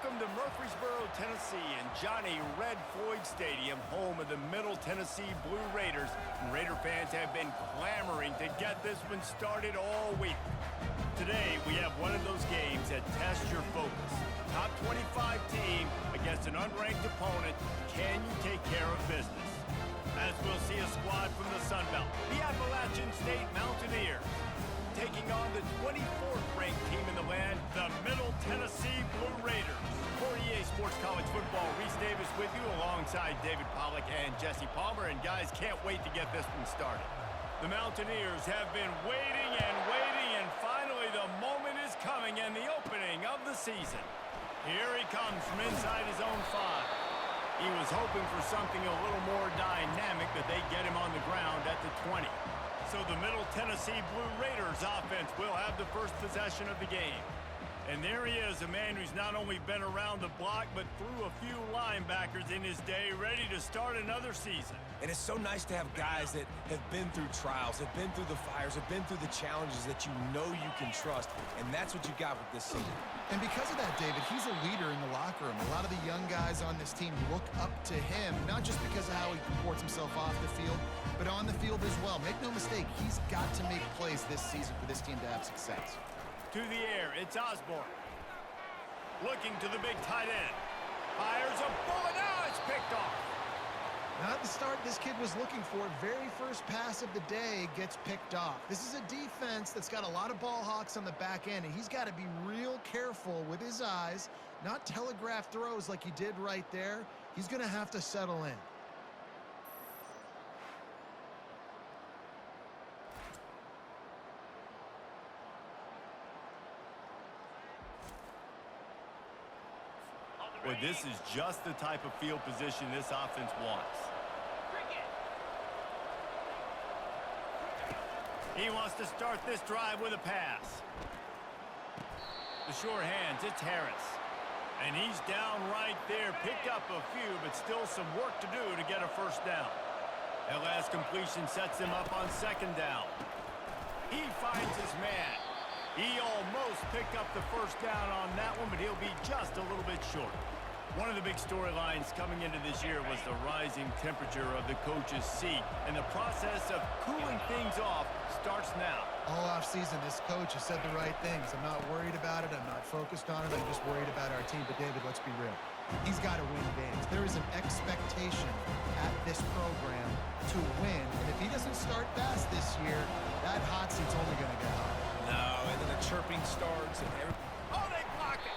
Welcome to Murfreesboro, Tennessee, and Johnny Red Floyd Stadium, home of the Middle Tennessee Blue Raiders. And Raider fans have been clamoring to get this one started all week. Today, we have one of those games that tests your focus. Top 25 team against an unranked opponent. Can you take care of business? As we'll see a squad from the Sun Belt, the Appalachian State Mountaineers, taking on the 24th ranked team in the land, the Middle Tennessee Blue Raiders. For EA Sports College Football, Reese Davis with you alongside David Pollack and Jesse Palmer. And guys, can't wait to get this one started. The Mountaineers have been waiting, and finally the moment is coming and the opening of the season. Here he comes from inside his own 5. He was hoping for something a little more dynamic, that they get him on the ground at the 20. So the Middle Tennessee Blue Raiders offense will have the first possession of the game. And there he is, a man who's not only been around the block, but threw a few linebackers in his day, ready to start another season. And it's so nice to have guys that have been through trials, have been through the fires, have been through the challenges that you know you can trust. And that's what you got with this season. And because of that, David, he's a leader in the locker room. A lot of the young guys on this team look up to him, not just because of how he comports himself off the field, but on the field as well. Make no mistake, he's got to make plays this season for this team to have success. To the air, it's Osborne. Looking to the big tight end. Fires a bullet. Now it's picked off. Not the start this kid was looking for. Very first pass of the day gets picked off. This is a defense that's got a lot of ball hawks on the back end, and he's got to be real careful with his eyes, not telegraph throws like he did right there. He's going to have to settle in. Well, this is just the type of field position this offense wants. He wants to start this drive with a pass. The sure hands, it's Harris. And he's down right there. Picked up a few, but still some work to do to get a first down. That last completion sets him up on second down. He finds his man. He almost picked up the first down on that one, but he'll be just a little bit short. One of the big storylines coming into this year was the rising temperature of the coach's seat, and the process of cooling things off starts now. All offseason, this coach has said the right things. I'm not worried about it. I'm not focused on it. I'm just worried about our team. But, David, let's be real. He's got to win games. There is an expectation at this program to win, and if he doesn't start fast this year, that hot seat's only going to get hot. No, and then the chirping starts and everything. Oh, they block it!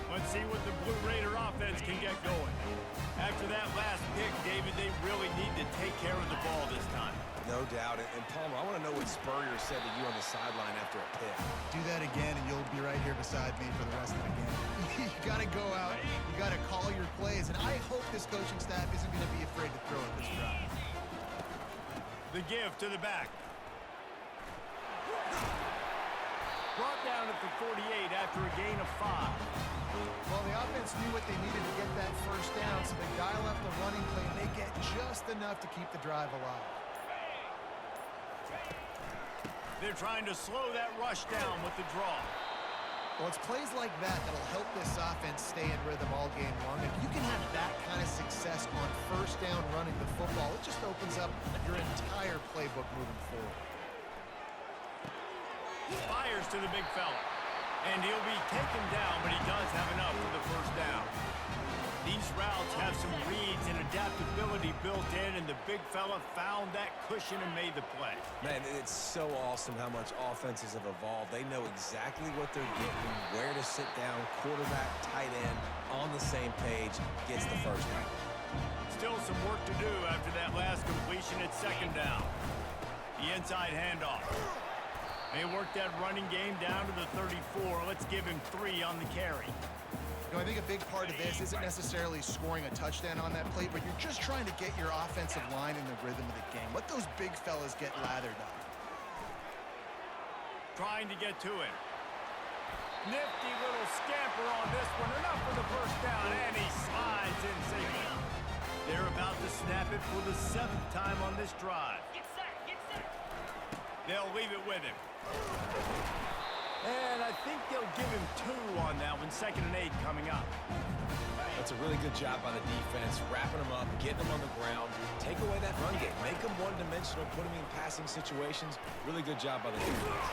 Let's see what the Blue Raider offense can get going. After that last pick, David, they really need to take care of the ball this time. No doubt. And Palmer, I want to know what Spurrier said to you on the sideline after a pick. Do that again, and you'll be right here beside me for the rest of the game. You got to go out. You got to call your plays, and I hope this coaching staff isn't going to be afraid to throw at this drive. The give to the back. Brought down at the 48 after a gain of 5. Well, the offense knew what they needed to get that first down, so they dial up the running play, and they get just enough to keep the drive alive. They're trying to slow that rush down with the draw. Well, it's plays like that that'll help this offense stay in rhythm all game long. If you can have that kind of success on first down running the football, it just opens up your entire playbook moving forward. Fires to the big fella. And he'll be taken down, but he does have enough for the first down. These routes have some reads and adaptability built in, and the big fella found that cushion and made the play. Man, it's so awesome how much offenses have evolved. They know exactly what they're getting, where to sit down, quarterback, tight end, on the same page, gets the first down. Still some work to do after that last completion at second down. The inside handoff. They work that running game down to the 34. Let's give him 3 on the carry. You know, I think a big part of this isn't necessarily scoring a touchdown on that play, but you're just trying to get your offensive line in the rhythm of the game. Let those big fellas get lathered up. Trying to get to it. Nifty little scamper on this one. Enough for the first down, and he slides in safely. They're about to snap it for the 7th time on this drive. Get set, get set. They'll leave it with him. And I think they'll give him 2 on that one. 2nd and 8 coming up. That's a really good job by the defense, wrapping them up, getting them on the ground, take away that run game, make them one-dimensional, put them in passing situations. Really good job by the defense.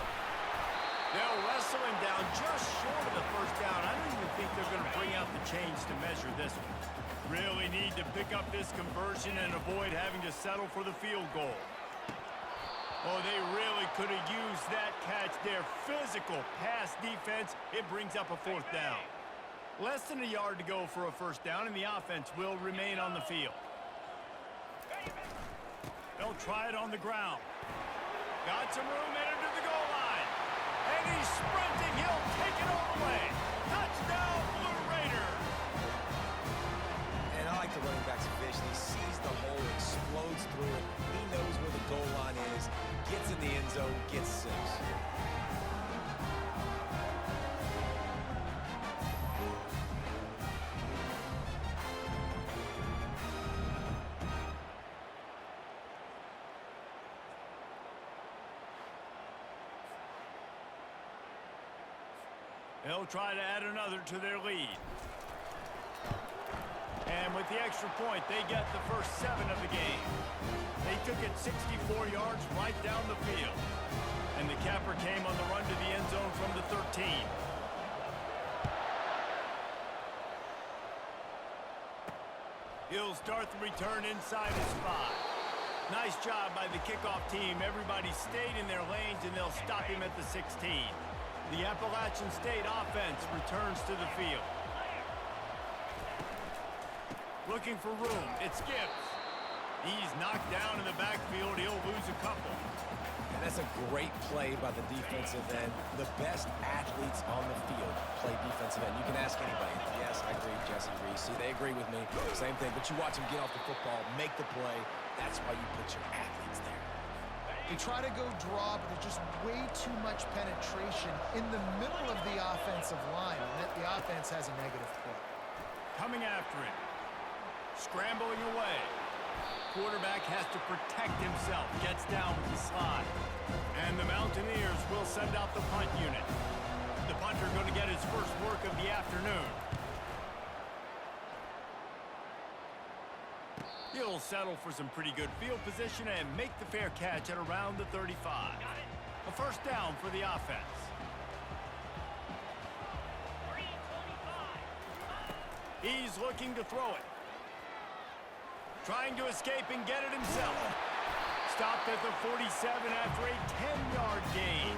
They'll wrestle him down just short of the first down. I don't even think they're going to bring out the chains to measure this one. Really need to pick up this conversion and avoid having to settle for the field goal. Oh, they really could have used that catch. Their physical pass defense, it brings up a 4th down. Less than a yard to go for a first down, and the offense will remain on the field. They'll try it on the ground. Got some room headed to the goal line. And he's sprinting. He'll take it all the way. Touchdown, Blue Raiders. And I like the running back's vision. He sees the hole, explodes through it. He knows where the goal line is, gets in the end zone, gets 6. They'll try to add another to their lead. And with the extra point, they get the first 7 of the game. They took it 64 yards right down the field. And the capper came on the run to the end zone from the 13. He'll start the return inside his 5. Nice job by the kickoff team. Everybody stayed in their lanes, and they'll stop him at the 16. The Appalachian State offense returns to the field. Looking for room. It's Gibbs. He's knocked down in the backfield. He'll lose a couple. And that's a great play by the defensive end. The best athletes on the field play defensive end. You can ask anybody. Yes, I agree, Jesse Reese. See, they agree with me. Same thing. But you watch them get off the football, make the play. That's why you put your athletes there. They try to go draw, but there's just way too much penetration in the middle of the offensive line, and the offense has a negative play. Coming after him. Scrambling away. Quarterback has to protect himself. Gets down with the slide. And the Mountaineers will send out the punt unit. The punter going to get his first work of the afternoon. He'll settle for some pretty good field position and make the fair catch at around the 35. A first down for the offense. He's looking to throw it. Trying to escape and get it himself. Stopped at the 47 after a 10-yard gain.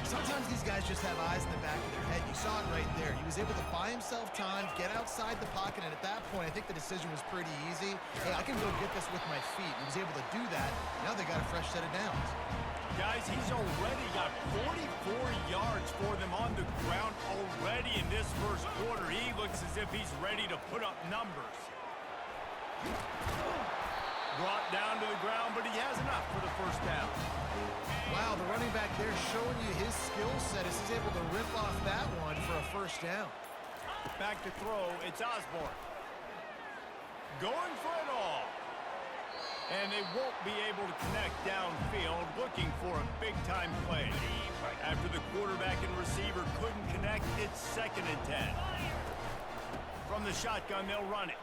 Sometimes these guys just have eyes in the back of their head. You saw it right there. He was able to buy himself time, get outside the pocket, and at that point, I think the decision was pretty easy. Hey, I can go get this with my feet. He was able to do that. Now they got a fresh set of downs. Guys, he's already got 44 yards for them on the ground already in this first quarter. He looks as if he's ready to put up numbers. Brought down to the ground, but he has enough for the first down. Wow, the running back there showing you his skill set as he's able to rip off that one for a first down. Back to throw, it's Osborne. Going for it all. And they won't be able to connect downfield, looking for a big-time play. After the quarterback and receiver couldn't connect, it's 2nd and 10. From the shotgun, they'll run it.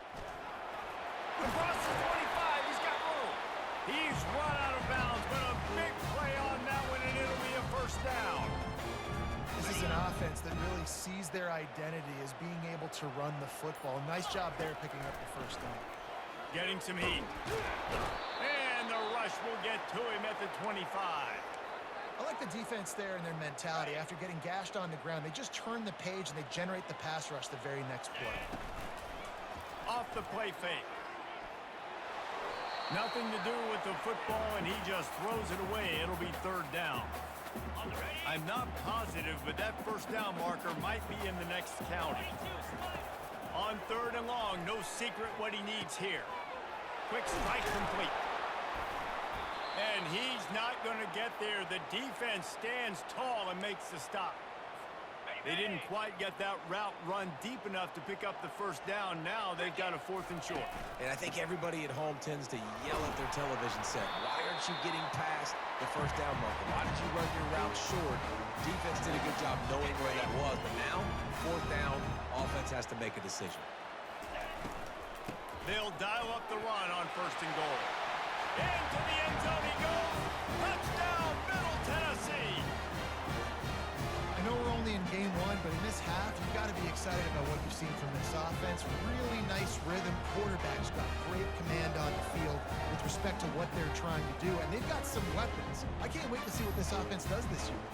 Across the 25, he's got room. He's run out of bounds, but a big play on that one, and it'll be a first down. This is an offense that really sees their identity as being able to run the football. Nice job there picking up the first down. Getting some heat. And the rush will get to him at the 25. I like the defense there and their mentality. After getting gashed on the ground, they just turn the page and they generate the pass rush the very next play. Off the play fake. Nothing to do with the football, and he just throws it away. It'll be 3rd down. I'm not positive, but that first down marker might be in the next county. On 3rd and long, no secret what he needs here. Quick strike complete. And he's not going to get there. The defense stands tall and makes the stop. They didn't quite get that route run deep enough to pick up the first down. Now they've got a 4th and short. And I think everybody at home tends to yell at their television set. Why aren't you getting past the first down marker? Why did you run your route short? Defense did a good job knowing where that was. But now, 4th down, offense has to make a decision. They'll dial up the run on 1st and goal. Into the end zone he goes. Touchdown, Middle Tennessee. I know we're only in game 1, but in this half, you've got to be excited about what you've seen from this offense. Really nice rhythm. Quarterback's got great command on the field with respect to what they're trying to do, and they've got some weapons. I can't wait to see what this offense does this year.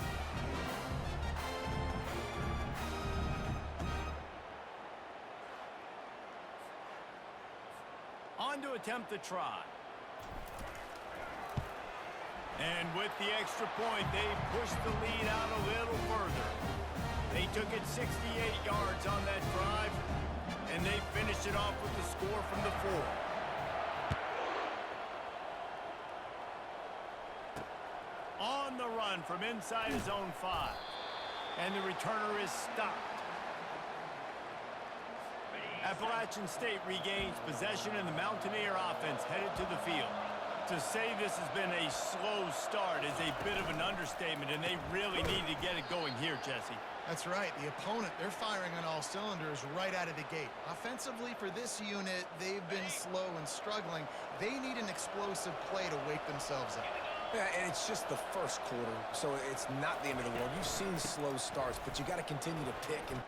On to attempt the try. And with the extra point, they pushed the lead out a little further. They took it 68 yards on that drive, and they finished it off with the score from the 4. On the run from inside his own 5. And the returner is stopped. Appalachian State regains possession, and the Mountaineer offense headed to the field. To say this has been a slow start is a bit of an understatement, and they really need to get it going here, Jesse. That's right. The opponent, they're firing on all cylinders right out of the gate. Offensively, for this unit, they've been slow and struggling. They need an explosive play to wake themselves up. Yeah, and it's just the first quarter, so it's not the end of the world. You've seen slow starts, but you got to continue to pick and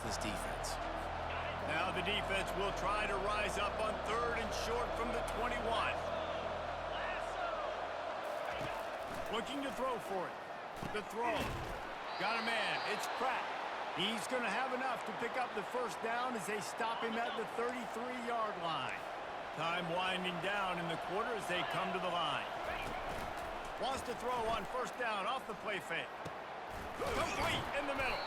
this defense. Now the defense will try to rise up on 3rd and short from the 21. Looking to throw for it. The throw. Got a man. It's Pratt. He's going to have enough to pick up the first down as they stop him at the 33-yard line. Time winding down in the quarter as they come to the line. Wants to throw on first down off the play fake. Complete in the middle.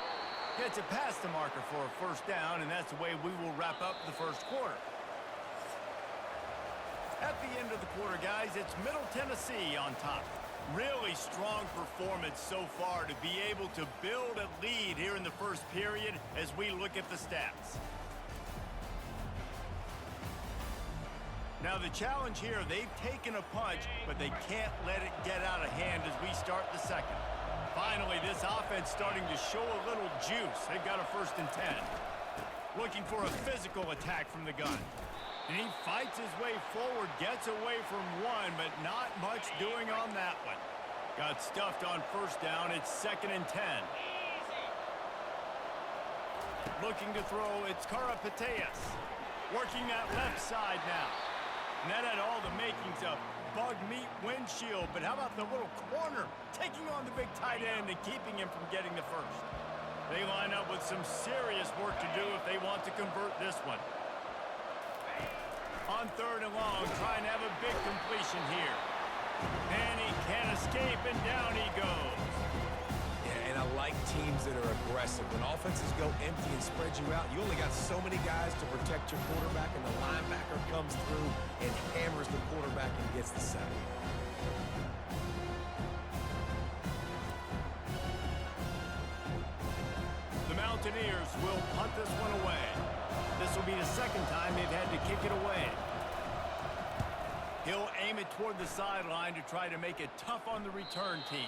Gets it past the marker for a first down, and that's the way we will wrap up the first quarter. At the end of the quarter, guys, it's Middle Tennessee on top. Really strong performance so far to be able to build a lead here in the first period as we look at the stats. Now the challenge here, they've taken a punch, but they can't let it get out of hand as we start the second. Finally, this offense starting to show a little juice. They've got a 1st and 10. Looking for a physical attack from the gun. And he fights his way forward, gets away from one, but not much doing on that one. Got stuffed on first down. It's 2nd and 10. Looking to throw, it's Karapateas. Working that left side now. And that had all the makings of bug meat windshield, but how about the little corner taking on the big tight end and keeping him from getting the first? They line up with some serious work to do if they want to convert this one. On 3rd and long, trying to have a big completion here. And he can't escape, and down he goes. Yeah, and I like teams that are aggressive. When offenses go empty and spread you out, you only got so many guys to protect your quarterback, and the linebacker comes through and hammers the quarterback and gets the sack. The Mountaineers will punt this one away. This will be the 2nd time they've had to kick it away. He'll aim it toward the sideline to try to make it tough on the return team.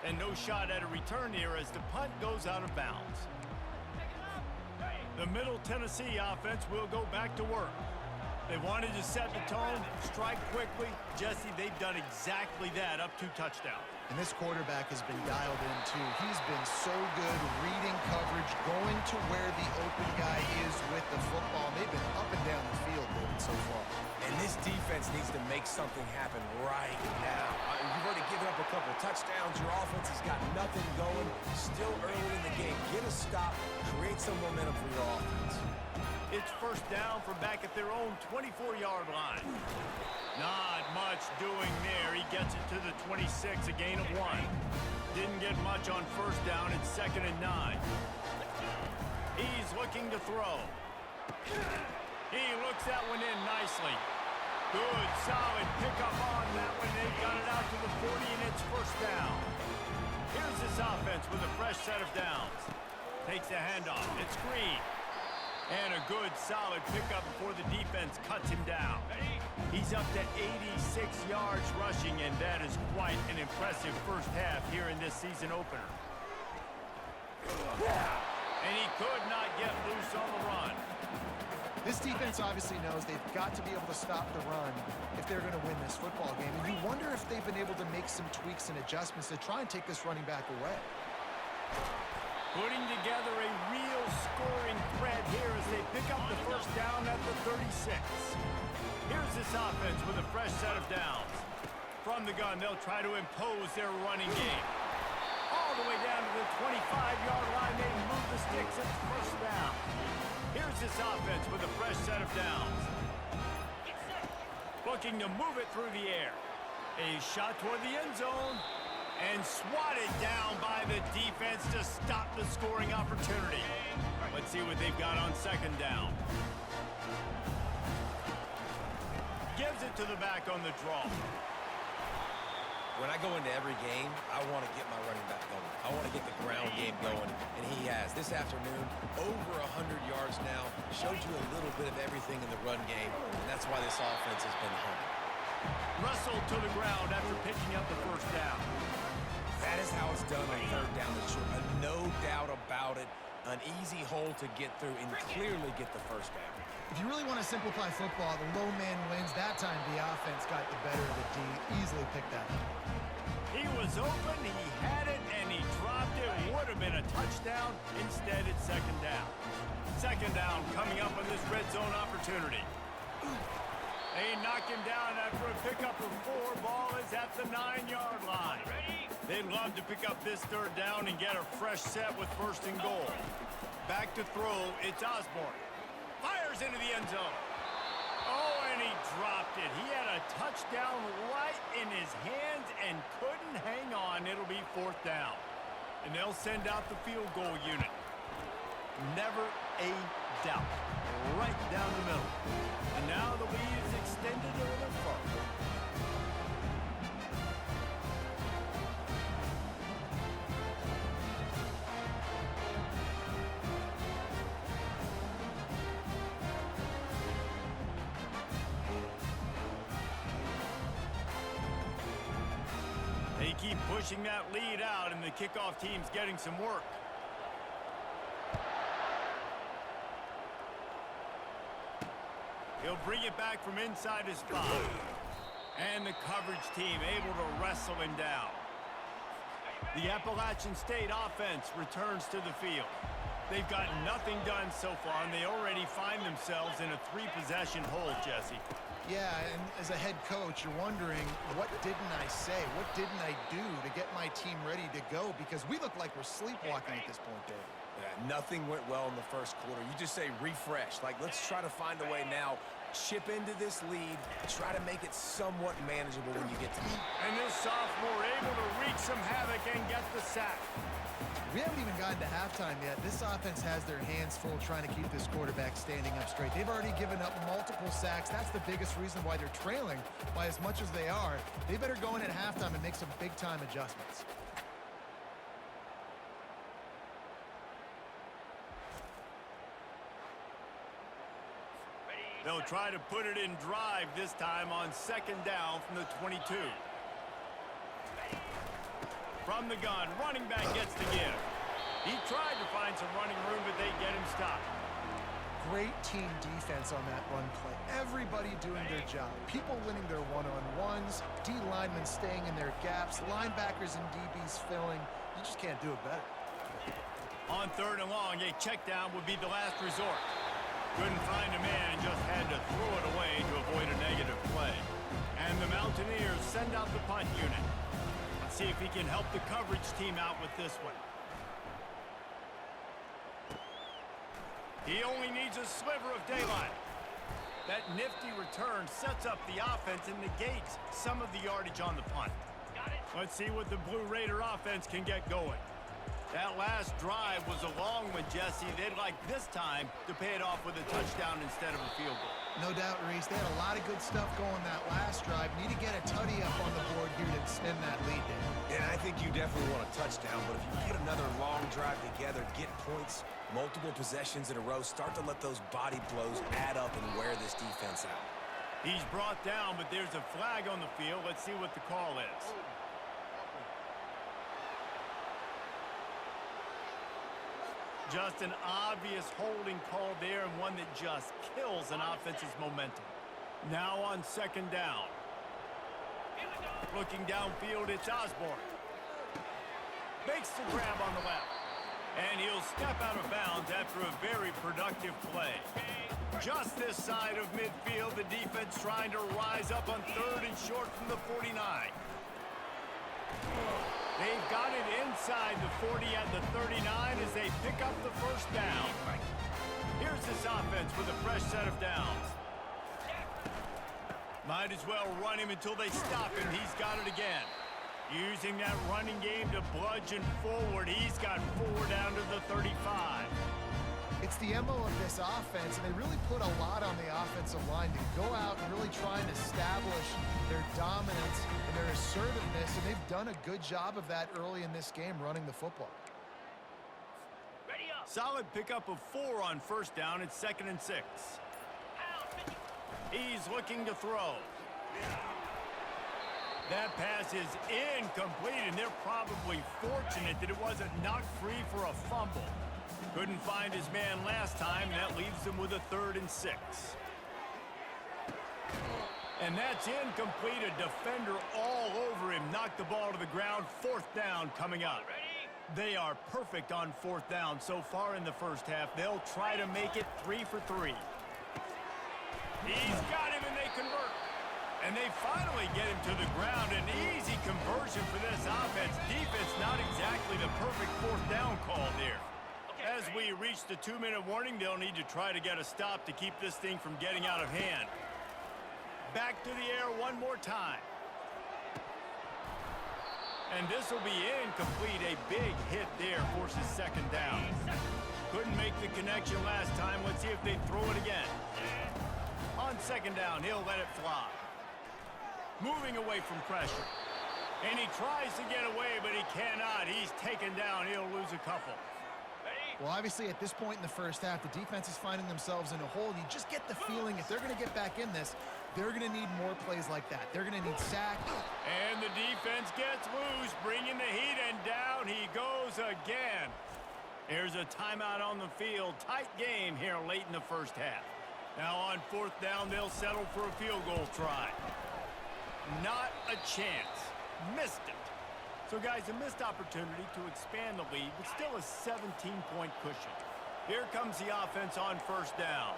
And no shot at a return here as the punt goes out of bounds. The Middle Tennessee offense will go back to work. They wanted to set the tone, strike quickly. Jesse, they've done exactly that, up 2 touchdowns. And this quarterback has been dialed in, too. He's been so good reading coverage, going to where the open guy is with the football. They've been up and down the field so far. And this defense needs to make something happen right now. You've already given up a couple touchdowns. Your offense has got nothing going. Still early in the game. Get a stop. Create some momentum for your offense. It's first down from back at their own 24-yard line. Not much doing there. He gets it to the 26, a gain of 1. Didn't get much on first down. It's 2nd and 9. He's looking to throw. He looks that one in nicely. Good, solid pickup on that one. They got it out to the 40, and it's first down. Here's this offense with a fresh set of downs. Takes the handoff. It's Green. And a good, solid pickup before the defense cuts him down. He's up to 86 yards rushing, and that is quite an impressive first half here in this season opener. And he could not get loose on the run. This defense obviously knows they've got to be able to stop the run if they're going to win this football game. And you wonder if they've been able to make some tweaks and adjustments to try and take this running back away. Putting together a real scoring threat here as they pick up the first down at the 36. Here's this offense with a fresh set of downs. From the gun, they'll try to impose their running game. All the way down to the 25-yard line, they move the sticks at the first down. Here's this offense with a fresh set of downs. Looking to move it through the air. A shot toward the end zone. And swatted down by the defense to stop the scoring opportunity. Let's see what they've got on 2nd down. Gives it to the back on the draw. When I go into every game, I want to get my running back going. I want to get the ground game going, and he has. This afternoon, over 100 yards now, showed you a little bit of everything in the run game, and that's why this offense has been humming. Russell to the ground after picking up the first down. That is how it's done on 3rd down and short. No doubt about it. An easy hole to get through and clearly get the first down. If you really want to simplify football, the low man wins. That time the offense got the better of the D. Easily picked that up. He was open, he had it, and he dropped it. Would have been a touchdown. Instead, it's second down. Second down coming up on this red zone opportunity. They knock him down after a pickup of 4. Ball is at the 9-yard line. They'd love to pick up this third down and get a fresh set with first and goal. Back to throw, it's Osborne. Fires into the end zone. Oh, and he dropped it. He had a touchdown right in his hands and couldn't hang on. It'll be fourth down. And they'll send out the field goal unit. Never a doubt. Right down the middle. And now the lead is extended a little further. They keep pushing that lead out, and the kickoff team's getting some work. He'll bring it back from inside his 5. And the coverage team able to wrestle him down. The Appalachian State offense returns to the field. They've got nothing done so far, and they already find themselves in a 3-possession hole, Jesse. Yeah, and as a head coach, you're wondering, what didn't I say? What didn't I do to get my team ready to go? Because we look like we're sleepwalking at this point, Dave. Yeah, nothing went well in the first quarter. You just say refresh. Like, let's try to find a way now. Chip into this lead. Try to make it somewhat manageable when you get to it. And this sophomore able to wreak some havoc and get the sack. We haven't even gotten to halftime yet. This offense has their hands full trying to keep this quarterback standing up straight. They've already given up multiple sacks. That's the biggest reason why they're trailing by as much as they are. They better go in at halftime and make some big-time adjustments. They'll try to put it in drive this time on second down from the 22. From the gun, running back gets the give. He tried to find some running room, but they get him stopped. Great team defense on that run play. Everybody doing their job. People winning their one-on-ones, D linemen staying in their gaps, linebackers and DBs filling. You just can't do it better. On third and long, a check down would be the last resort. Couldn't find a man and just had to throw it away to avoid a negative play. And the Mountaineers send out the punt unit. Let's see if he can help the coverage team out with this one. He only needs a sliver of daylight. That nifty return sets up the offense and negates some of the yardage on the punt. Let's see what the Blue Raider offense can get going. That last drive was a long one, Jesse. They'd like this time to pay it off with a touchdown instead of a field goal. No doubt, Reese. They had a lot of good stuff going that last drive. Need to get a tutty up on the board here to extend that lead, Dave. And I think you definitely want a touchdown, but if you get another long drive together, get points, multiple possessions in a row, start to let those body blows add up and wear this defense out. He's brought down, but there's a flag on the field. Let's see what the call is. Just an obvious holding call there, and one that just kills an offense's momentum. Now on second down. Looking downfield, it's Osborne. Makes the grab on the left. And he'll step out of bounds after a very productive play. Just this side of midfield, the defense trying to rise up on third and short from the 49. They've got it inside the 40 at the 39 as they pick up the first down. Here's this offense with a fresh set of downs. Might as well run him until they stop him. He's got it again. Using that running game to bludgeon forward. He's got 4 down to the 35. It's the MO of this offense, and they really put a lot on the offensive line to go out and really try and establish their dominance and their assertiveness, and they've done a good job of that early in this game running the football. Solid pickup of 4 on first down. It's 2nd and 6. He's looking to throw. That pass is incomplete, and they're probably fortunate that it wasn't knocked free for a fumble. Couldn't find his man last time, and that leaves them with a 3rd and 6. And that's incomplete. A defender all over him. Knocked the ball to the ground. 4th down coming up. They are perfect on 4th down so far in the first half. They'll try to make it 3 for 3. He's got him, and they convert. And they finally get him to the ground. An easy conversion for this offense. Defense not exactly the perfect 4th down call there. As we reach the 2-minute warning, they'll need to try to get a stop to keep this thing from getting out of hand. Back to the air one more time. And this will be incomplete. A big hit there forces 2nd down. Couldn't make the connection last time. Let's see if they throw it again. On 2nd down, he'll let it fly. Moving away from pressure. And he tries to get away, but he cannot. He's taken down. He'll lose a couple. Well, obviously, at this point in the first half, the defense is finding themselves in a hole. You just get the feeling if they're going to get back in this, they're going to need more plays like that. They're going to need sack. And the defense gets loose, bringing the heat, and down he goes again. Here's a timeout on the field. Tight game here late in the first half. Now on 4th down, they'll settle for a field goal try. Not a chance. Missed it. So, guys, a missed opportunity to expand the lead, but still a 17-point cushion. Here comes the offense on 1st down.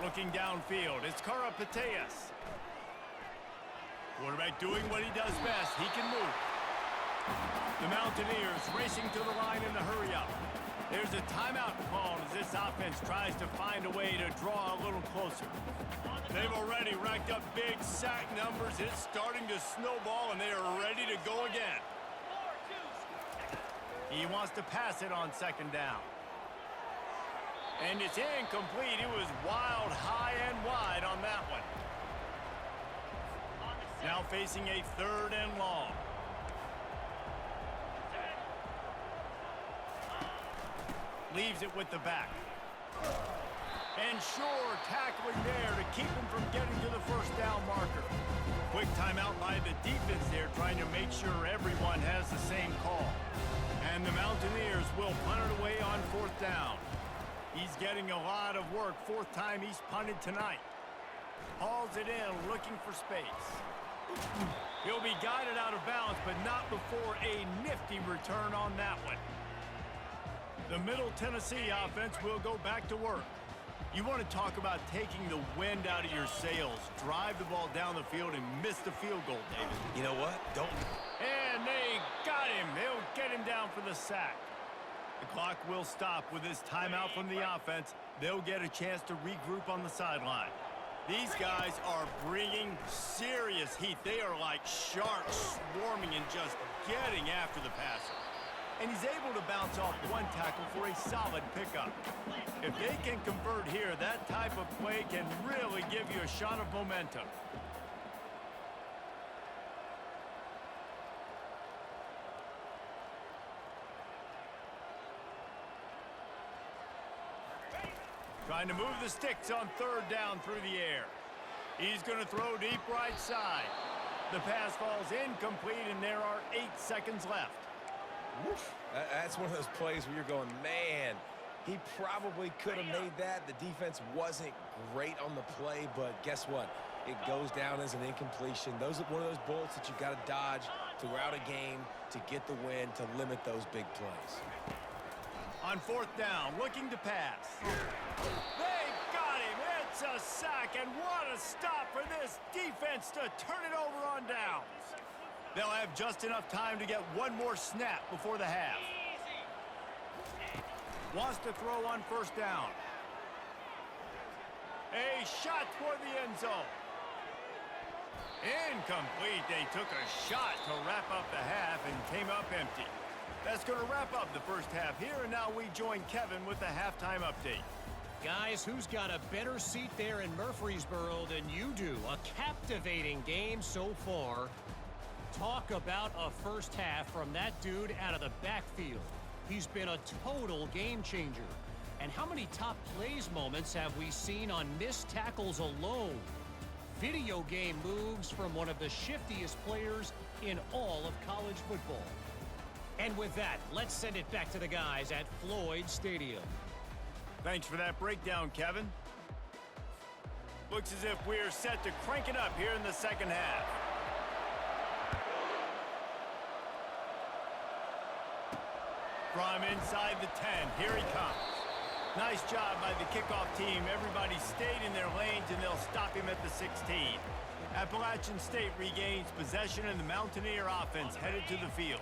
Looking downfield, it's Yr.14. Quarterback doing what he does best. He can move. The Mountaineers racing to the line in the hurry-up. There's a timeout called as this offense tries to find a way to draw a little closer. They've already racked up big sack numbers. It's starting to snowball, and they are ready to go again. He wants to pass it on 2nd down. And it's incomplete. It was wild, high, and wide on that one. Now facing a 3rd and long. Leaves it with the back. And sure, tackling there to keep him from getting to the 1st down marker. Quick timeout by the defense there, trying to make sure everyone has the same call. And the Mountaineers will punt it away on 4th down. He's getting a lot of work. 4th time he's punted tonight. Hauls it in, looking for space. He'll be guided out of bounds, but not before a nifty return on that one. The Middle Tennessee offense will go back to work. You want to talk about taking the wind out of your sails. Drive the ball down the field and miss the field goal, David. You know what? Don't. And they got him. They'll get him down for the sack. The clock will stop with this timeout from the offense. They'll get a chance to regroup on the sideline. These guys are bringing serious heat. They are like sharks swarming and just getting after the passer. And he's able to bounce off one tackle for a solid pickup. If they can convert here, that type of play can really give you a shot of momentum. Trying to move the sticks on 3rd down through the air. He's going to throw deep right side. The pass falls incomplete, and there are 8 seconds left. Woof. That's one of those plays where you're going, man, he probably could have made that. The defense wasn't great on the play, but guess what? It goes down as an incompletion. Those are one of those bullets that you got to dodge throughout a game to get the win, to limit those big plays. On 4th down, looking to pass. They got him. It's a sack, and what a stop for this defense to turn it over on downs. They'll have just enough time to get one more snap before the half. Wants to throw on 1st down. A shot toward the end zone. Incomplete. They took a shot to wrap up the half and came up empty. That's going to wrap up the first half here, and now we join Kevin with the halftime update. Guys, who's got a better seat there in Murfreesboro than you do? A captivating game so far. Talk about a first half from that dude out of the backfield. He's been a total game changer. And how many top plays moments have we seen on missed tackles alone? Video game moves from one of the shiftiest players in all of college football. And with that, let's send it back to the guys at Floyd Stadium. Thanks for that breakdown, Kevin. Looks as if we're set to crank it up here in the second half. From inside the 10, here he comes. Nice job by the kickoff team. Everybody stayed in their lanes, and they'll stop him at the 16. Appalachian State regains possession, and the Mountaineer offense headed to the field.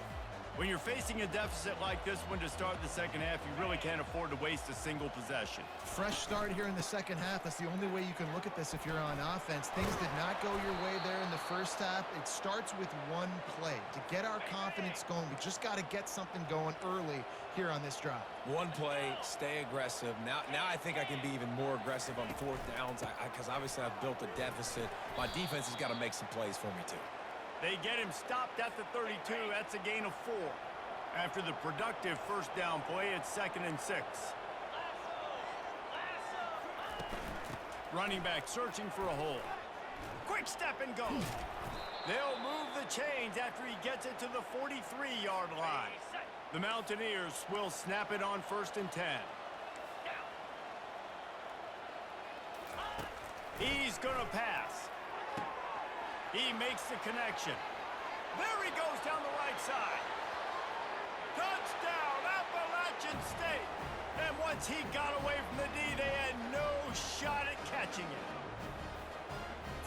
When you're facing a deficit like this one to start the second half, you really can't afford to waste a single possession. Fresh start here in the second half. That's the only way you can look at this if you're on offense. Things did not go your way there in the first half. It starts with one play. To get our confidence going, we just got to get something going early here on this drive. One play, stay aggressive. Now I think I can be even more aggressive on fourth downs because obviously I've built a deficit. My defense has got to make some plays for me too. They get him stopped at the 32. That's a gain of 4. After the productive first down play, it's 2nd and 6. Running back searching for a hole. Quick step and go. They'll move the chains after he gets it to the 43-yard line. The Mountaineers will snap it on 1st and 10. He's going to pass. He makes the connection. There he goes down the right side. Touchdown, Appalachian State. And once he got away from the D, they had no shot at catching it.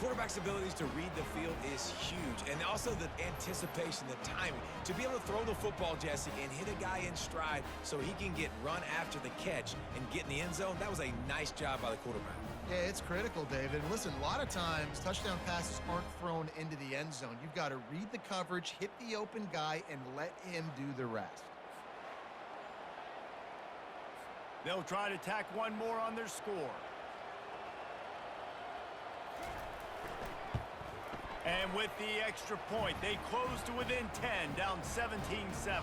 Quarterback's abilities to read the field is huge, and also the anticipation, the timing. To be able to throw the football, Jesse, and hit a guy in stride so he can get run after the catch and get in the end zone, that was a nice job by the quarterback. Yeah, it's critical, David. Listen, a lot of times touchdown passes aren't thrown into the end zone. You've got to read the coverage, hit the open guy, and let him do the rest. They'll try to tack one more on their score. And with the extra point, they close to within 10, down 17-7.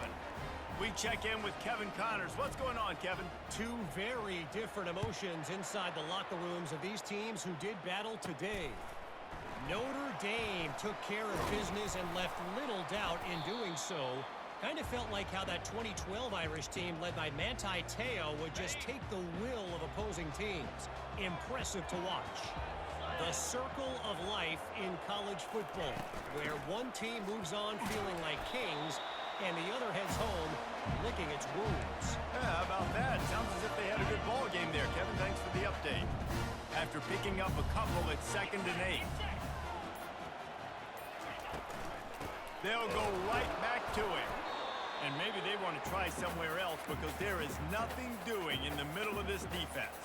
We check in with Kevin Connors. What's going on, Kevin? Two very different emotions inside the locker rooms of these teams who did battle today. Notre Dame took care of business and left little doubt in doing so. Kind of felt like how that 2012 Irish team led by Manti Te'o would just take the will of opposing teams. Impressive to watch. The circle of life in college football, where one team moves on feeling like kings and the other heads home licking its wounds. Yeah, how about that? Sounds as if they had a good ball game there, Kevin. Thanks for the update. After picking up a couple, it's 2nd and 8. They'll go right back to it. And maybe they want to try somewhere else because there is nothing doing in the middle of this defense.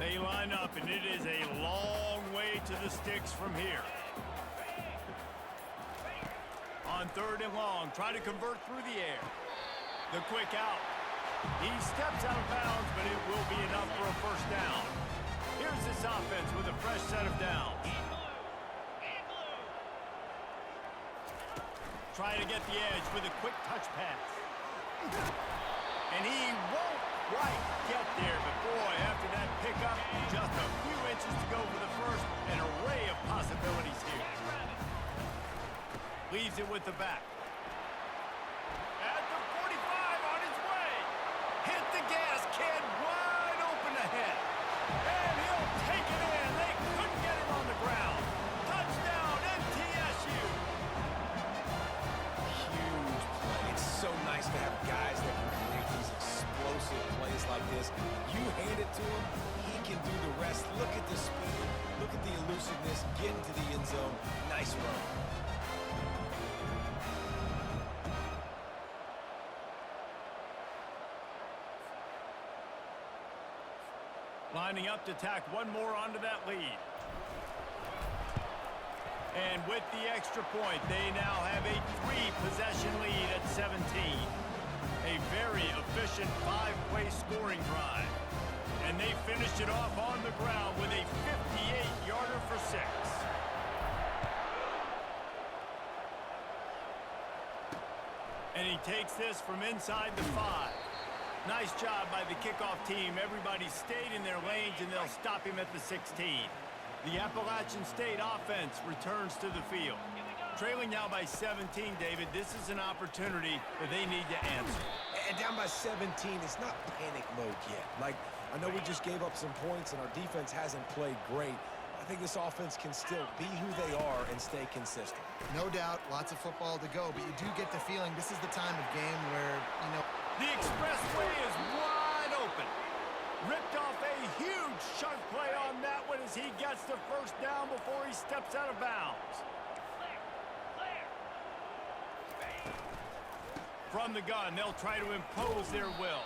They line up, and it is a long way to the sticks from here. On 3rd and long, try to convert through the air. The quick out. He steps out of bounds, but it will be enough for a first down. Here's this offense with a fresh set of downs. Try to get the edge with a quick touch pass. And he won't quite get there, but boy, after that pickup, just a few inches to go for the first. An array of possibilities here. Leaves it with the back. At the 45 on his way. Hit the gas can wide open ahead. And he'll take it in. They couldn't get him on the ground. Touchdown, MTSU. Huge play. It's so nice to have guys that can create these explosive plays like this. You hand it to him, he can do the rest. Look at the speed. Look at the elusiveness. Get into the end zone. Nice run. Lining up to tack one more onto that lead. And with the extra point, they now have a 3-possession lead at 17. A very efficient 5-play scoring drive. And they finished it off on the ground with a 58-yarder for 6. And he takes this from inside the 5. Nice job by the kickoff team. Everybody stayed in their lanes, and they'll stop him at the 16. The Appalachian State offense returns to the field. Trailing now by 17, David. This is an opportunity that they need to answer. And down by 17, it's not panic mode yet. Like, I know we just gave up some points, and our defense hasn't played great. think this offense can still be who they are and stay consistent. No doubt, lots of football to go, but you do get the feeling this is the time of game where, you know... The expressway is wide open. Ripped off a huge chunk play on that one as he gets the first down before he steps out of bounds. From the gun, they'll try to impose their will.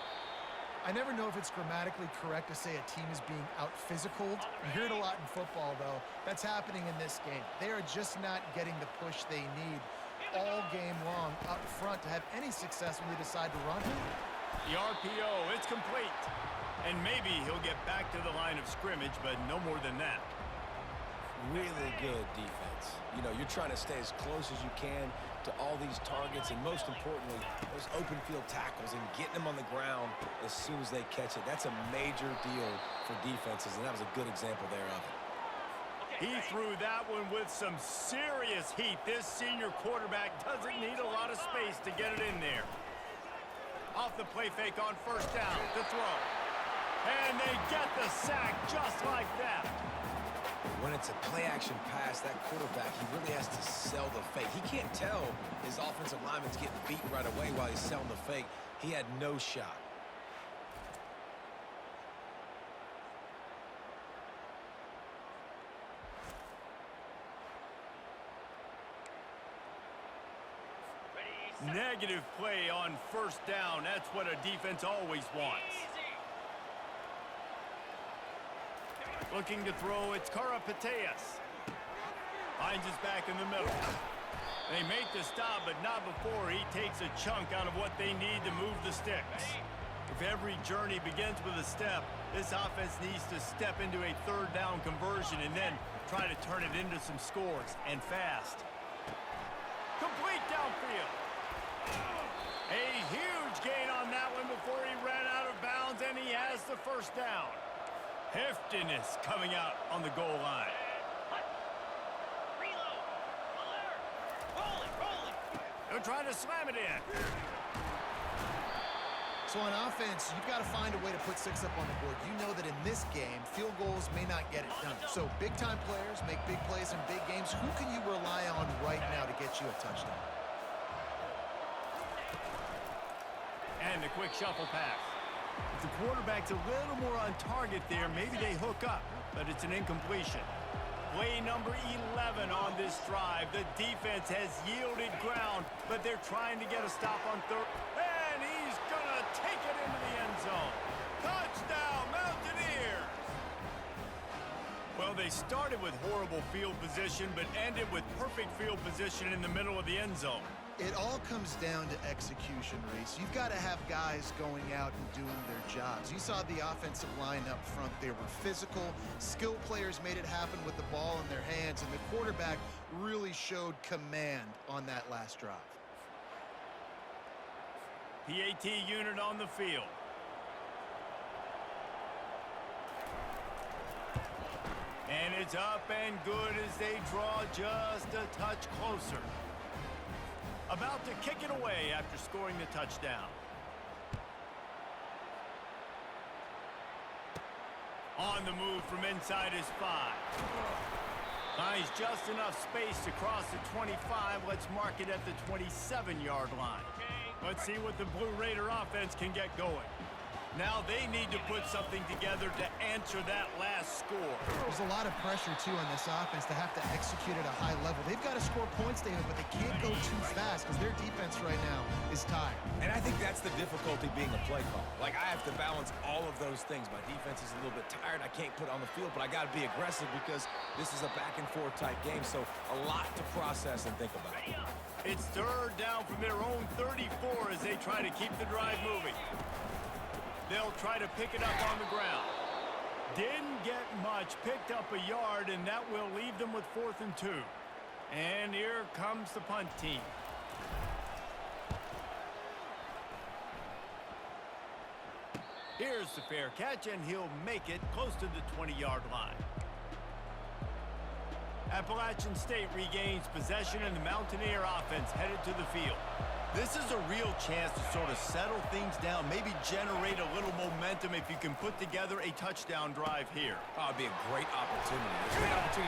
I never know if it's grammatically correct to say a team is being out-physicaled. You hear it a lot in football, though. That's happening in this game. They are just not getting the push they need all game long up front to have any success when they decide to run. The RPO, it's complete. And maybe he'll get back to the line of scrimmage, but no more than that. Really good defense. You know, you're trying to stay as close as you can to all these targets, and most importantly, those open field tackles and getting them on the ground as soon as they catch it. That's a major deal for defenses, and that was a good example there of it. He threw that one with some serious heat. This senior quarterback doesn't need a lot of space to get it in there. Off the play fake on first down to throw. And they get the sack just like that. When it's a play-action pass, that quarterback, he really has to sell the fake. He can't tell his offensive lineman's getting beaten right away while he's selling the fake. He had no shot. Negative play on first down. That's what a defense always wants. Looking to throw, it's Karapateas. Finds his back in the middle. They make the stop, but not before he takes a chunk out of what they need to move the sticks. If every journey begins with a step, this offense needs to step into a third down conversion and then try to turn it into some scores, and fast. Complete downfield. A huge gain on that one before he ran out of bounds, and he has the first down. Heftiness coming out on the goal line. They're trying to slam it in. So on offense, you've got to find a way to put 6 up on the board. You know that in this game, field goals may not get it done. So big-time players make big plays in big games. Who can you rely on right now to get you a touchdown? And the quick shuffle pass. If the quarterback's a little more on target there, maybe they hook up, but it's an incompletion. Play number 11 on this drive. The defense has yielded ground, but they're trying to get a stop on third. And he's going to take it into the end zone. Touchdown, Mountaineers! Well, they started with horrible field position, but ended with perfect field position in the middle of the end zone. It all comes down to execution, Reese. You've got to have guys going out and doing their jobs. You saw the offensive line up front. They were physical. Skilled players made it happen with the ball in their hands, and the quarterback really showed command on that last drive. PAT unit on the field. And it's up and good as they draw just a touch closer. About to kick it away after scoring the touchdown. On the move from inside his 5. Finds just enough space to cross the 25. Let's mark it at the 27-yard line. Let's see what the Blue Raider offense can get going. Now they need to put something together to answer that last score. There's a lot of pressure, too, on this offense to have to execute at a high level. They've got to score points, David, but they can't go too fast because their defense right now is tired. And I think that's the difficulty being a play call. Like, I have to balance all of those things. My defense is a little bit tired. I can't put on the field, but I got to be aggressive because this is a back-and-forth type game, so a lot to process and think about. It's third down from their own 34 as they try to keep the drive moving. They'll try to pick it up on the ground. Didn't get much, picked up a yard, and that will leave them with 4th and 2. And here comes the punt team. Here's the fair catch, and he'll make it close to the 20-yard line. Appalachian State regains possession, and the Mountaineer offense headed to the field. This is a real chance to sort of settle things down, maybe generate a little momentum if you can put together a touchdown drive here. Oh, it'd be a great opportunity. It's a great opportunity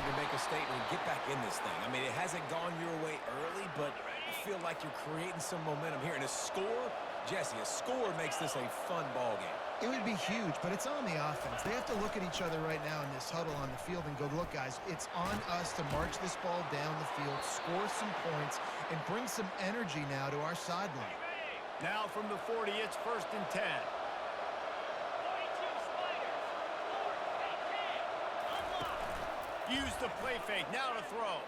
State and get back in this thing. I mean, it hasn't gone your way early, but I feel like you're creating some momentum here. And a score, Jesse, a score makes this a fun ball game. It would be huge, but it's on the offense. They have to look at each other right now in this huddle on the field and go, look, guys, it's on us to march this ball down the field, score some points, and bring some energy now to our sideline. Now from the 40, it's 1st and 10. Use the play fake, now to throw.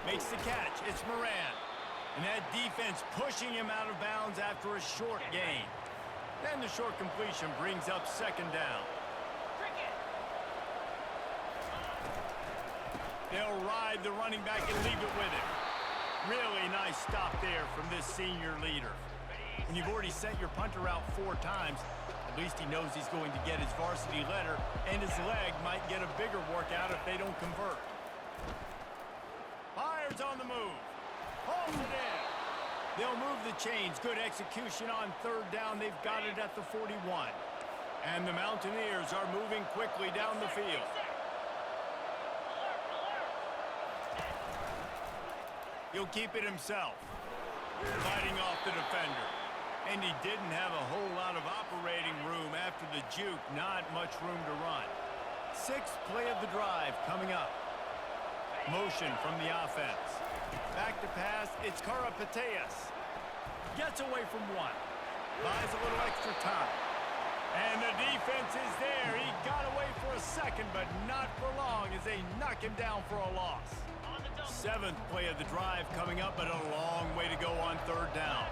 Makes the catch, it's Moran. And that defense pushing him out of bounds after a short gain. Then the short completion brings up 2nd down. They'll ride the running back and leave it with him. Really nice stop there from this senior leader. When you've already sent your punter out 4 times, at least he knows he's going to get his varsity letter, and his leg might get a bigger workout if they don't convert. Fires on the move. Holds it in. They'll move the chains. Good execution on 3rd down. They've got it at the 41. And the Mountaineers are moving quickly down the field. He'll keep it himself. Fighting off the defender. And he didn't have a whole lot of operating room after the juke. Not much room to run. 6th play of the drive coming up. Motion from the offense. Back to pass, it's Karapateas. Gets away from 1. Buys a little extra time. And the defense is there. He got away for a second, but not for long as they knock him down for a loss. 7th play of the drive coming up, but a long way to go on 3rd down.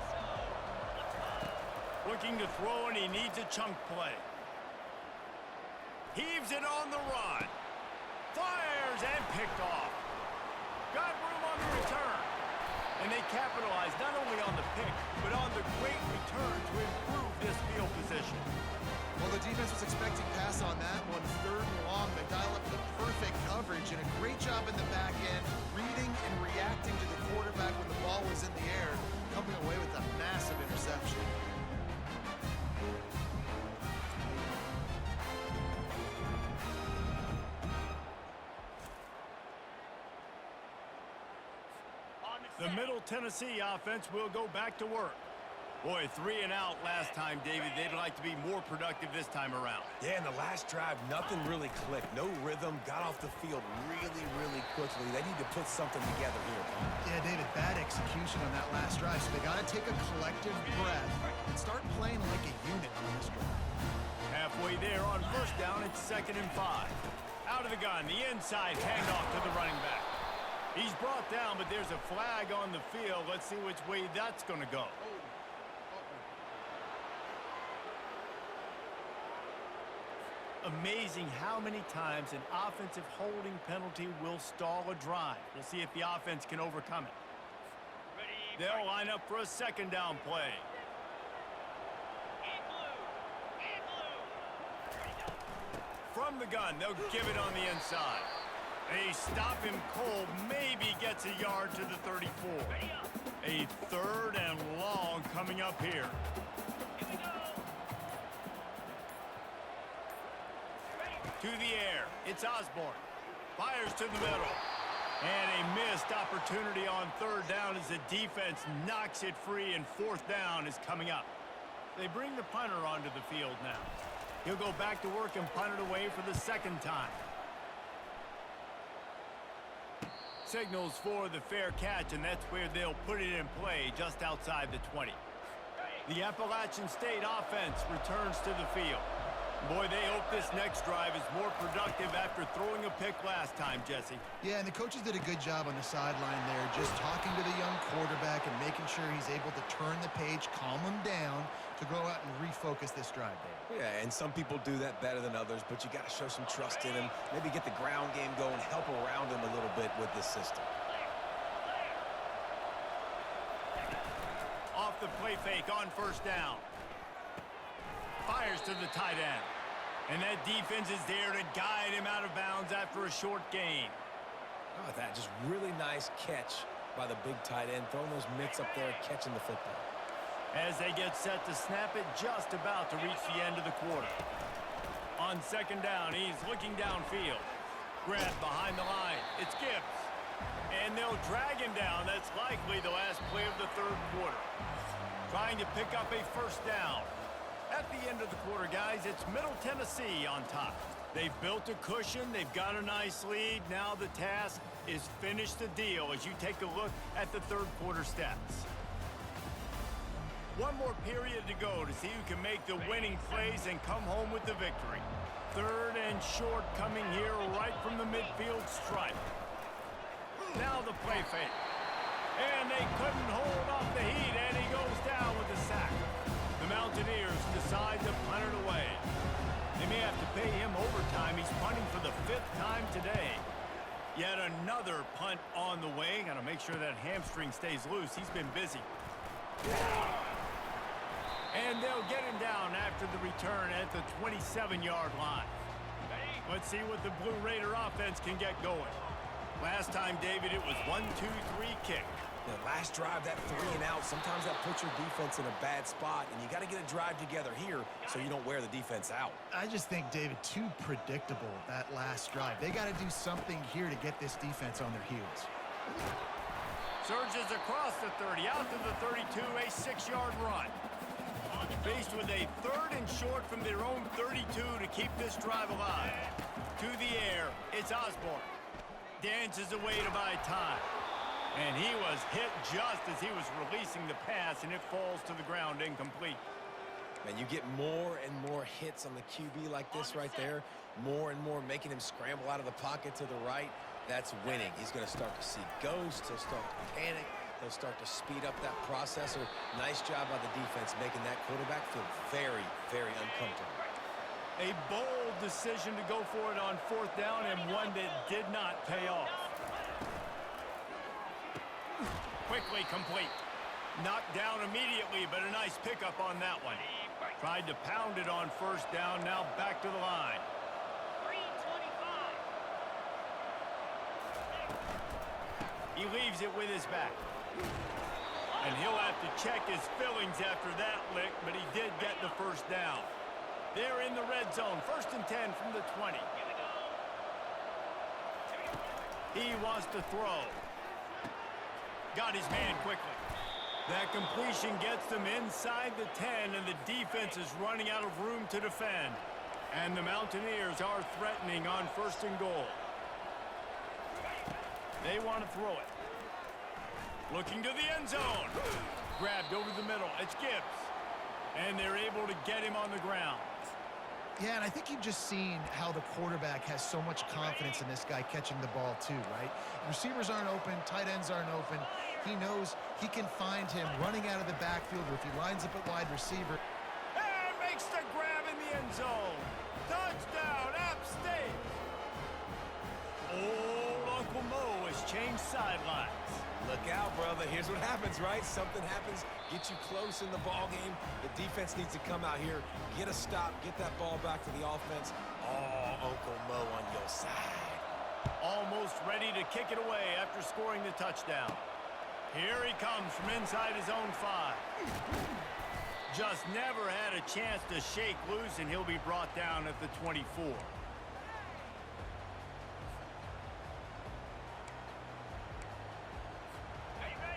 Looking to throw, and he needs a chunk play. Heaves it on the run. Fires and picked off. Got room on the return. And they capitalized not only on the pick, but on the great return to improve this field position. Well, the defense was expecting pass on that one. 3rd and long. They dial up the perfect coverage and a great job in the back end, reading and reacting to the quarterback when the ball was in the air, coming away with a massive interception. The Middle Tennessee offense will go back to work. Boy, 3 and out last time, David. They'd like to be more productive this time around. Yeah, in the last drive, nothing really clicked. No rhythm, got off the field really, really quickly. They need to put something together here. Yeah, David, bad execution on that last drive, so they got to take a collective breath and start playing like a unit on this drive. Halfway there on 1st down, it's 2nd and 5. Out of the gun, the inside handoff to the running back. He's brought down, but there's a flag on the field. Let's see which way that's going to go. Amazing how many times an offensive holding penalty will stall a drive. We'll see if the offense can overcome it. They'll line up for a 2nd down play. From the gun, they'll give it on the inside. They stop him cold, maybe gets a yard to the 34. A 3rd and long coming up here. To the air, it's Osborne. Fires to the middle. And a missed opportunity on 3rd down as the defense knocks it free, and 4th down is coming up. They bring the punter onto the field now. He'll go back to work and punt it away for the 2nd time. Signals for the fair catch, and that's where they'll put it in play just outside the 20. The Appalachian State offense returns to the field. Boy, they hope this next drive is more productive after throwing a pick last time, Jesse. Yeah, and the coaches did a good job on the sideline there, just talking to the young quarterback and making sure he's able to turn the page, calm him down to go out and refocus this drive there. Yeah, and some people do that better than others, but you got to show some trust in him, maybe get the ground game going, help around him a little bit with this system. Off the play fake on 1st down. Fires to the tight end. And that defense is there to guide him out of bounds after a short gain. How about that? Just really nice catch by the big tight end, throwing those mitts up there, catching the football. As they get set to snap it, just about to reach the end of the quarter. On 2nd down, he's looking downfield. Grabbed behind the line It's Gibbs. And they'll drag him down. That's likely the last play of the third quarter. Trying to pick up a first down. At the end of the quarter, guys, it's Middle Tennessee on top. They've built a cushion. They've got a nice lead. Now the task is finish the deal as you take a look at the third quarter stats. One more period to go to see who can make the winning plays and come home with the victory. Third and short coming here right from the midfield stripe. Now the play fake. And they couldn't hold off the heat, and he goes down with a sack. The Mountaineers decide to punt it away. They may have to pay him overtime. He's punting for the 5th time today. Yet another punt on the way. Got to make sure that hamstring stays loose. He's been busy. And they'll get him down after the return at the 27-yard line. Let's see what the Blue Raider offense can get going. Last time, David, it was 1-2-3 kick. The last drive, that 3 and out, sometimes that puts your defense in a bad spot, and you got to get a drive together here so you don't wear the defense out. I just think, David, too predictable, that last drive. They got to do something here to get this defense on their heels. Surges across the 30, out to the 32, a 6-yard run. Faced with a third and short from their own 32 to keep this drive alive. To the air, it's Osborne. Dances away to buy time. And he was hit just as he was releasing the pass, and it falls to the ground incomplete. And you get more and more hits on the QB like this right there. More and more making him scramble out of the pocket to the right. That's winning. He's going to start to see ghosts. He'll start to panic. He'll start to speed up that processor. Nice job by the defense making that quarterback feel very, very uncomfortable. A bold decision to go for it on 4th down, and one that did not pay off. Quickly complete. Knocked down immediately, but a nice pickup on that one. Tried to pound it on 1st down, now back to the line. He leaves it with his back. And he'll have to check his fillings after that lick, but he did get the 1st down. They're in the red zone, 1st and 10 from the 20. He wants to throw. Got his man quickly. That completion gets them inside the 10, and the defense is running out of room to defend. And the Mountaineers are threatening on 1st and goal. They want to throw it. Looking to the end zone. Grabbed over the middle. It's Gibbs. And they're able to get him on the ground. Yeah, and I think you've just seen how the quarterback has so much confidence in this guy catching the ball too, right? Receivers aren't open, tight ends aren't open. He knows he can find him running out of the backfield, or if he lines up at wide receiver. And makes the grab in the end zone. Touchdown, App State. Old Uncle Mo has changed sidelines. Look out, brother. Here's what happens, right? Something happens, get you close in the ball game. The defense needs to come out here, get a stop, get that ball back to the offense. Oh, Uncle Mo on your side. Almost ready to kick it away after scoring the touchdown. Here he comes from inside his own 5. Just never had a chance to shake loose, and he'll be brought down at the 24.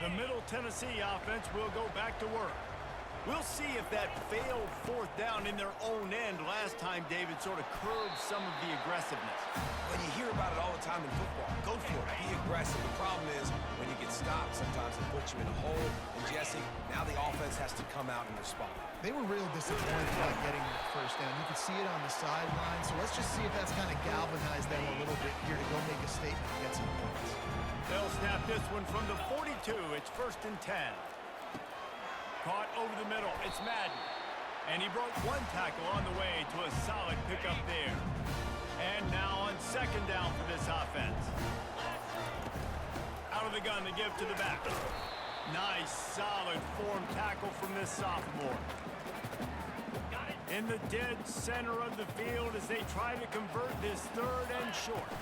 The Middle Tennessee offense will go back to work. We'll see if that failed 4th down in their own end last time, David, sort of curbed some of the aggressiveness. When you hear about it all the time in football, go for it, be aggressive. The problem is when you get stopped, sometimes it puts you in a hole. And Jesse, now the offense has to come out and respond. They were real disappointed about getting that 1st down. You could see it on the sideline. So let's just see if that's kind of galvanized them a little bit here to go make a statement and get some points. They'll snap this one from the 42. It's 1st and 10. Caught over the middle. It's Madden. And he broke one tackle on the way to a solid pickup there. And now on 2nd down for this offense. Out of the gun to give to the back. Nice, solid form tackle from this sophomore. In the dead center of the field as they try to convert this 3rd and short.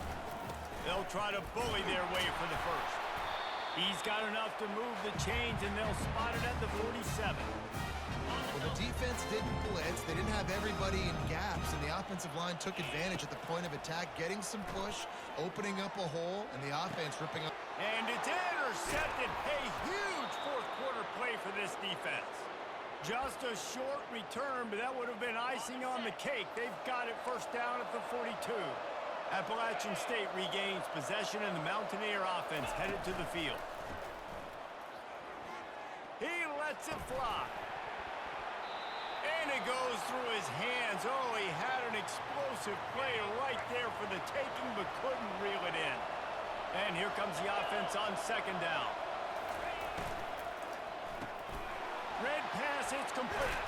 They'll try to bully their way for the 1st. He's got enough to move the chains, and they'll spot it at the 47. Well, The defense didn't blitz. They didn't have everybody in gaps, and the offensive line took advantage at the point of attack, getting some push, opening up a hole, and the offense ripping up. And it's intercepted. A huge fourth quarter play for this defense. Just a short return, but that would have been icing on the cake. They've got it first down at the 42. Appalachian State regains possession, and the Mountaineer offense headed to the field. He lets it fly. And it goes through his hands. Oh, he had an explosive play right there for the taking, but couldn't reel it in. And here comes the offense on second down. Red pass, it's complete.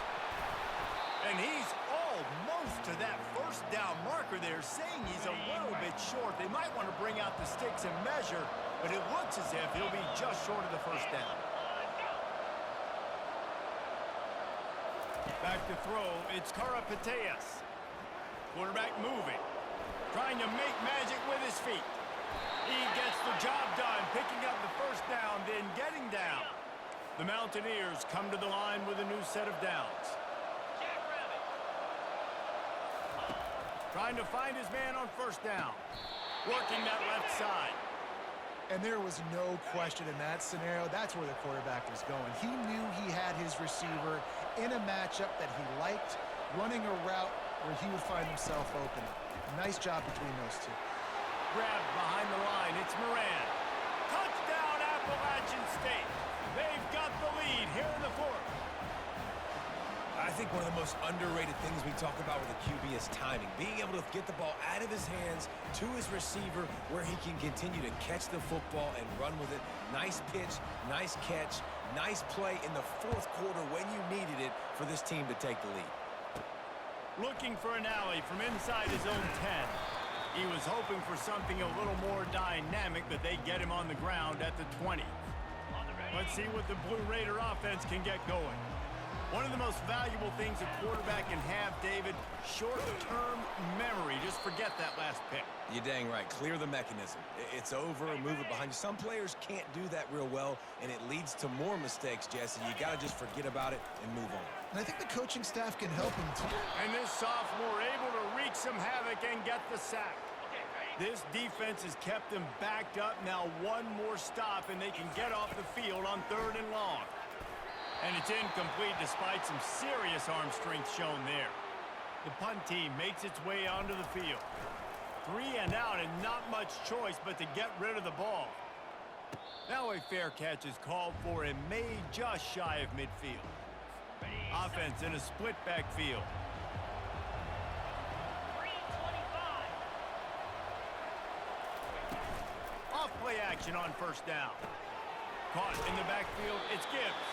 And he's almost to that first down marker there, saying he's a little bit short. They might want to bring out the sticks and measure, but it looks as if he'll be just short of the first down. Back to throw, it's Yr.14. Quarterback moving, trying to make magic with his feet. He gets the job done, picking up the first down, then getting down. The Mountaineers come to the line with a new set of downs. Trying to find his man on first down. Working that left side. And there was no question in that scenario. That's where the quarterback was going. He knew he had his receiver in a matchup that he liked, running a route where he would find himself open. Nice job between those two. Grabbed behind the line, it's Moran. Touchdown, Appalachian State. They've got the lead here in the fourth. I think one of the most underrated things we talk about with a QB is timing. Being able to get the ball out of his hands to his receiver where he can continue to catch the football and run with it. Nice pitch, nice catch, nice play in the fourth quarter when you needed it for this team to take the lead. Looking for an alley from inside his own 10. He was hoping for something a little more dynamic, but they get him on the ground at the 20. Let's see what the Blue Raider offense can get going. One of the most valuable things a quarterback can have, David, short-term memory. Just forget that last pick. You're dang right. Clear the mechanism. It's over, move it behind you. Some players can't do that real well, and it leads to more mistakes, Jesse. You got to just forget about it and move on. And I think the coaching staff can help him too. And this sophomore able to wreak some havoc and get the sack. This defense has kept them backed up. Now one more stop, and they can get off the field on 3rd and long. And it's incomplete despite some serious arm strength shown there. The punt team makes its way onto the field. 3 and out and not much choice but to get rid of the ball. Now a fair catch is called for and made just shy of midfield. Offense in a split backfield. Off play action on first down. Caught in the backfield, it's Gibbs.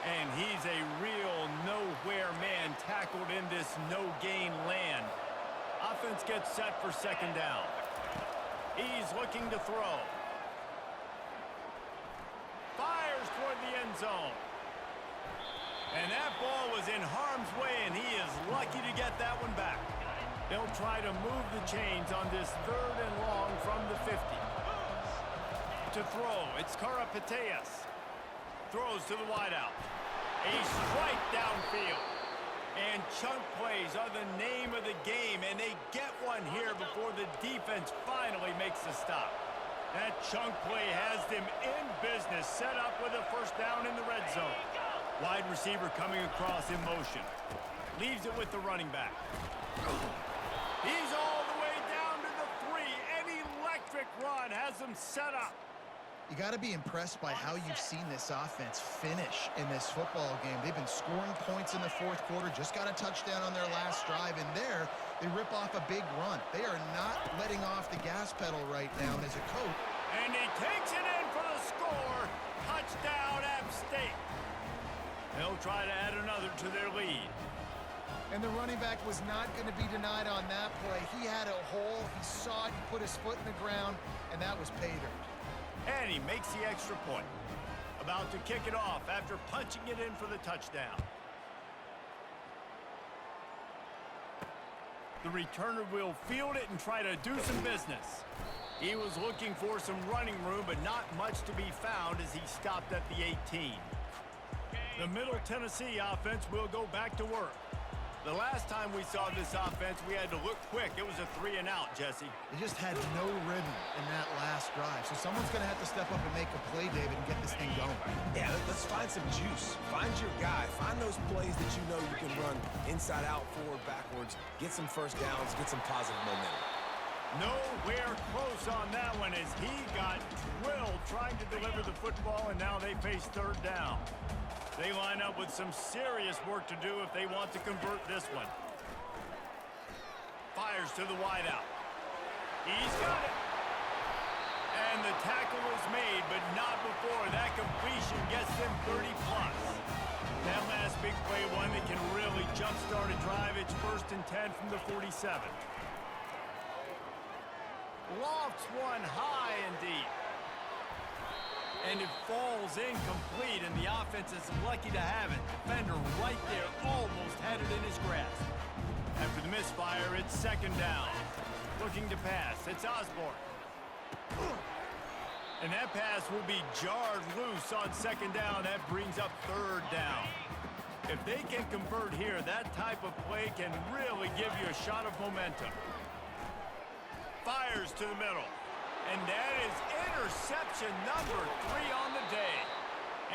And he's a real nowhere man tackled in this no-gain land. Offense gets set for second down. He's looking to throw. Fires toward the end zone. And that ball was in harm's way, and he is lucky to get that one back. They'll try to move the chains on this 3rd and long from the 50. To throw, it's Yr.14. Throws to the wideout. A strike downfield. And chunk plays are the name of the game, and they get one here before the defense finally makes the stop. That chunk play has them in business, set up with a first down in the red zone. Wide receiver coming across in motion. Leaves it with the running back. He's all the way down to the 3. An electric run has them set up. You got to be impressed by how you've seen this offense finish in this football game. They've been scoring points in the fourth quarter, just got a touchdown on their last drive, and there they rip off a big run. They are not letting off the gas pedal right now, and as a coach. And he takes it in for the score. Touchdown, App State. They'll try to add another to their lead. And the running back was not going to be denied on that play. He had a hole, he saw it, he put his foot in the ground, and that was pay dirt. And he makes the extra point. About to kick it off after punching it in for the touchdown. The returner will field it and try to do some business. He was looking for some running room, but not much to be found as he stopped at the 18. The Middle Tennessee offense will go back to work. The last time we saw this offense, we had to look quick. It was a 3-and-out, Jesse. They just had no rhythm in that last drive. So someone's going to have to step up and make a play, David, and get this thing going. Yeah, let's find some juice. Find your guy. Find those plays that you know you can run inside out, forward, backwards. Get some first downs. Get some positive momentum. Nowhere close on that one as he got drilled trying to deliver the football, and now they face third down. They line up with some serious work to do if they want to convert this one. Fires to the wideout. He's got it. And the tackle is made, but not before that completion gets them 30-plus. That last big play, one that can really jumpstart a drive. It's 1st and 10 from the 47. Lofts one high and deep. And it falls incomplete, and the offense is lucky to have it. Defender right there almost had it in his grasp. After the misfire, it's 2nd down. Looking to pass. It's Osborne. And that pass will be jarred loose on 2nd down. That brings up 3rd down. If they can convert here, that type of play can really give you a shot of momentum. Fires to the middle. And that is interception number 3 on the day.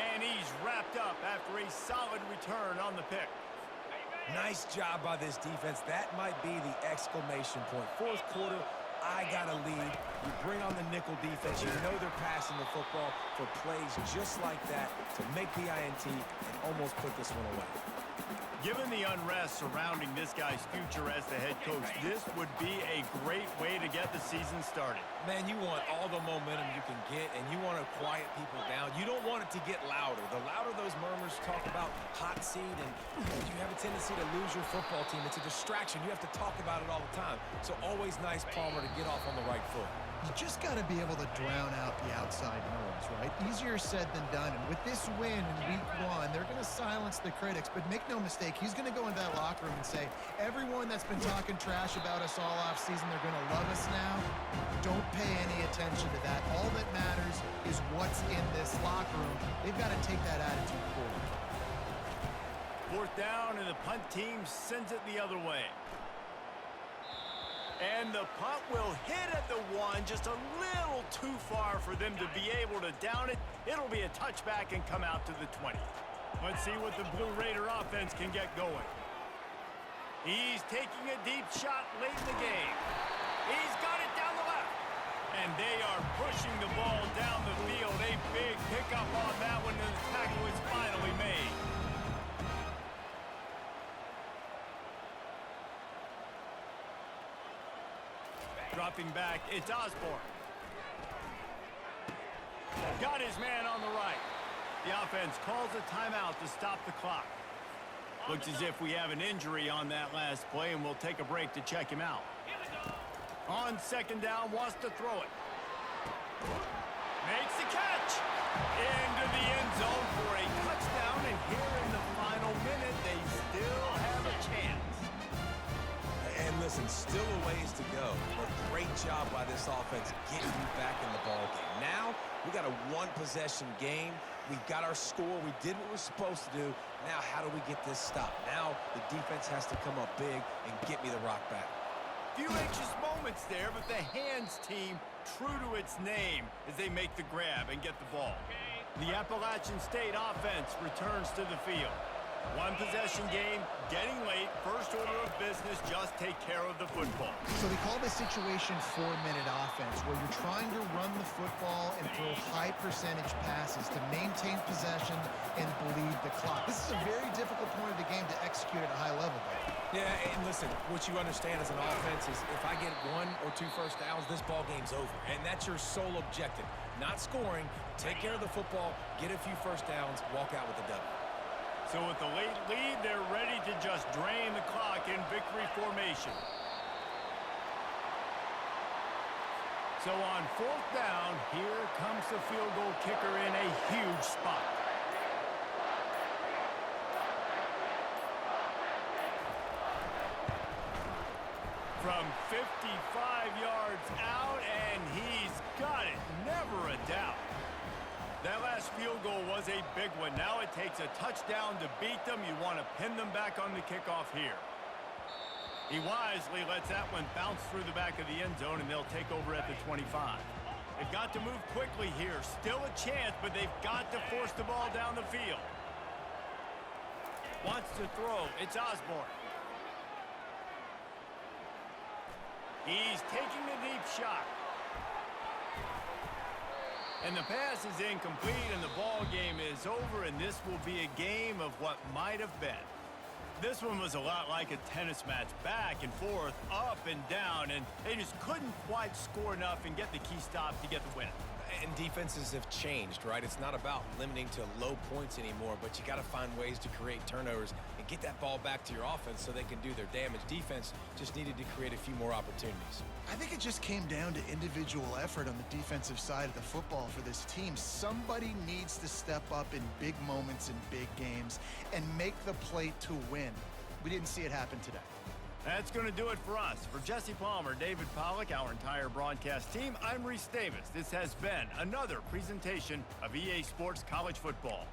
And he's wrapped up after a solid return on the pick. Nice job by this defense. That might be the exclamation point. 4th quarter, I got a lead. You bring on the nickel defense. You know they're passing the football for plays just like that to make the INT and almost put this one away. Given the unrest surrounding this guy's future as the head coach, this would be a great way to get the season started. Man, you want all the momentum you can get, and you want to quiet people down. You don't want it to get louder. The louder those murmurs talk about hot seat, and you have a tendency to lose your football team. It's a distraction. You have to talk about it all the time. So always nice, Palmer, to get off on the right foot. You just got to be able to drown out the outside noise, right? Easier said than done. And with this win in week 1, they're going to silence the critics. But make no mistake, he's going to go into that locker room and say, everyone that's been talking trash about us all offseason, they're going to love us now. Don't pay any attention to that. All that matters is what's in this locker room. They've got to take that attitude forward. 4th down, and the punt team sends it the other way. And the punt will hit at the 1, just a little too far for them to be able to down it. It'll be a touchback and come out to the 20. Let's see what the Blue Raider offense can get going. He's taking a deep shot late in the game. He's got it down the left. And they are pushing the ball down the field. A big pickup on that one, and the tackle is finally made. Dropping back, it's Osborne. Got his man on the right. The offense calls a timeout to stop the clock. Looks as if we have an injury on that last play, and we'll take a break to check him out. On 2nd down, wants to throw it. Makes the catch. Into the end zone for a touchdown, and here in the final minute, they still have a chance. And listen, still a ways to go, but great job by this offense getting you back in the ball game. Now, we got a 1-possession game. We've got our score. We did what we're supposed to do. Now, how do we get this stopped? Now, the defense has to come up big and get me the rock back. Few anxious moments there, but the hands team, true to its name, as they make the grab and get the ball. The Appalachian State offense returns to the field. 1-possession game, getting late, first order of business, just take care of the football. So they call this situation 4-minute offense, where you're trying to run the football and throw high percentage passes to maintain possession and bleed the clock. This is a very difficult point of the game to execute at a high level, Yeah, and listen, what you understand as an offense is if I get 1 or 2 first downs, this ball game's over. And that's your sole objective. Not scoring, take care of the football, get a few first downs, walk out with a W. So with the late lead, they're ready to just drain the clock in victory formation. So on 4th down, here comes the field goal kicker in a huge spot. From 55 yards out, and he's got it. Never a doubt. That last field goal was a big one. Now it takes a touchdown to beat them. You want to pin them back on the kickoff here. He wisely lets that one bounce through the back of the end zone, and they'll take over at the 25. They've got to move quickly here. Still a chance, but they've got to force the ball down the field. Wants to throw. It's Osborne. He's taking the deep shot. And the pass is incomplete, and the ball game is over, and this will be a game of what might have been. This one was a lot like a tennis match, back and forth, up and down, and they just couldn't quite score enough and get the key stop to get the win. And defenses have changed, right? It's not about limiting to low points anymore, but you got to find ways to create turnovers and get that ball back to your offense so they can do their damage. Defense just needed to create a few more opportunities. I think it just came down to individual effort on the defensive side of the football for this team. Somebody needs to step up in big moments in big games and make the play to win. We didn't see it happen today. That's going to do it for us. For Jesse Palmer, David Pollack, our entire broadcast team, I'm Reese Davis. This has been another presentation of EA Sports College Football.